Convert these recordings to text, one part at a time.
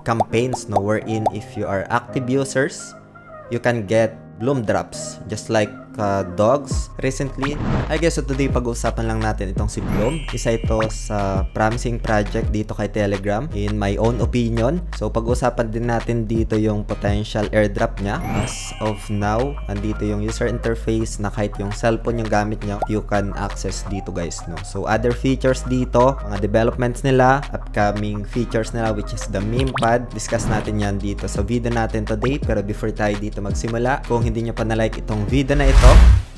campaigns, no, wherein if you are active users, you can get Bloom drops just like dogs recently. I guess so today pag-uusapan lang natin itong si Bloom. Isa ito sa promising project dito kay Telegram in my own opinion. So pag-uusapan din natin dito yung potential airdrop niya. As of now, andito yung user interface na kahit yung cellphone yung gamit nyo, you can access dito guys, no. So other features dito, mga developments nila, upcoming features nila which is the meme pad. Discuss natin yan dito sa video natin today. Pero before tayo dito magsimula, kung hindi nyo pa na-like itong video na ito,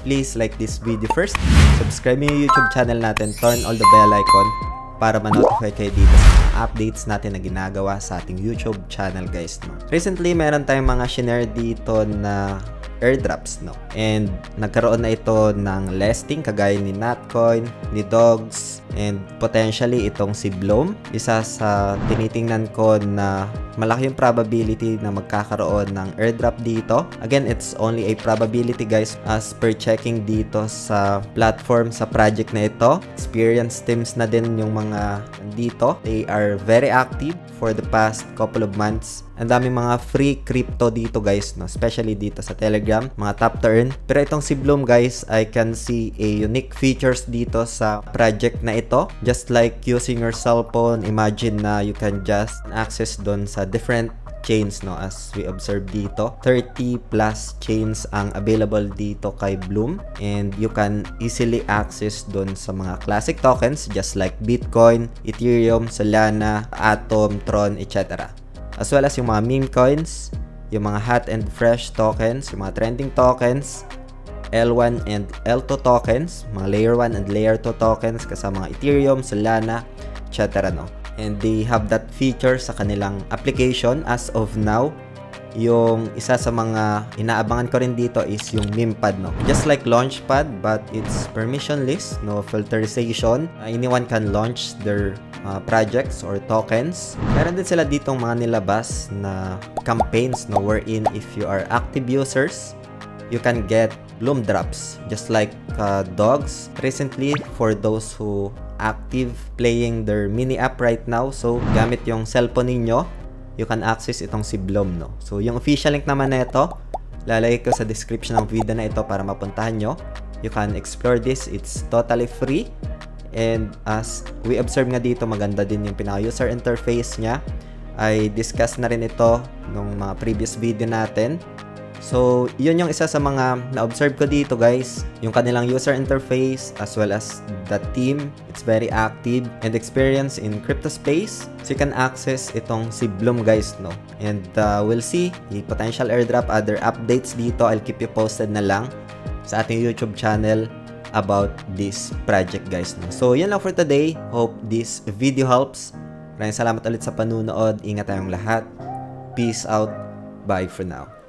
please like this video first, subscribe yung YouTube channel natin, turn all the bell icon para ma-notify kayo dito sa mga updates natin na ginagawa sa ating YouTube channel guys, no. Recently, meron tayong mga shinare dito na airdrops, no. And nagkaroon na ito ng listing kagaya ni Natcoin, ni Dogs, and potentially itong si Bloom. Isa sa tinitingnan ko na malaki yung probability na magkakaroon ng airdrop dito. Again, it's only a probability guys as per checking dito sa platform sa project na ito. Experienced teams na din yung mga dito. They are very active for the past couple of months. Ang daming mga free crypto dito guys, no? Especially dito sa Telegram, mga tap to earn. Pero itong si Bloom guys, I can see a unique features dito sa project na ito. Just like using your cell phone, imagine na you can just access doon sa different chains, no. As we observe dito, 30 plus chains ang available dito kay Bloom, and you can easily access doon sa mga classic tokens just like Bitcoin, Ethereum, Solana, Atom, Tron, etc. As well as yung mga meme coins, yung mga hot and fresh tokens, yung mga trending tokens, L1 and L2 tokens, mga layer 1 and layer 2 tokens kasama mga Ethereum, Solana, etc. no. And they have that feature sa kanilang application as of now. Yung isa sa mga inaabangan ko rin dito is yung meme pad, no. Just like Launchpad, but it's permissionless, no filterization. Anyone can launch their projects or tokens. Meron din sila ditong mga nilabas na campaigns, no, wherein if you are active users, you can get Bloom drops just like Dogs recently for those who active playing their mini app right now. So gamit yung cellphone ninyo, you can access itong si Bloom, no. So yung official link naman na ito, lalagay ko sa description ng video na ito para mapuntahan nyo. You can explore this, it's totally free. And as we observe nga dito, maganda din yung pinaka-user interface niya. I discussed na rin ito nung mga previous video natin. So, yun yung isa sa mga na-observe ko dito guys. Yung kanilang user interface as well as the team. It's very active and experienced in crypto space. So, you can access itong si Bloom guys, no. And we'll see the potential airdrop, other updates dito. I'll keep you posted na lang sa ating YouTube channel about this project guys, no. So, yun lang for today. Hope this video helps. Maraming salamat ulit sa panunood. Ingat tayong lahat. Peace out. Bye for now.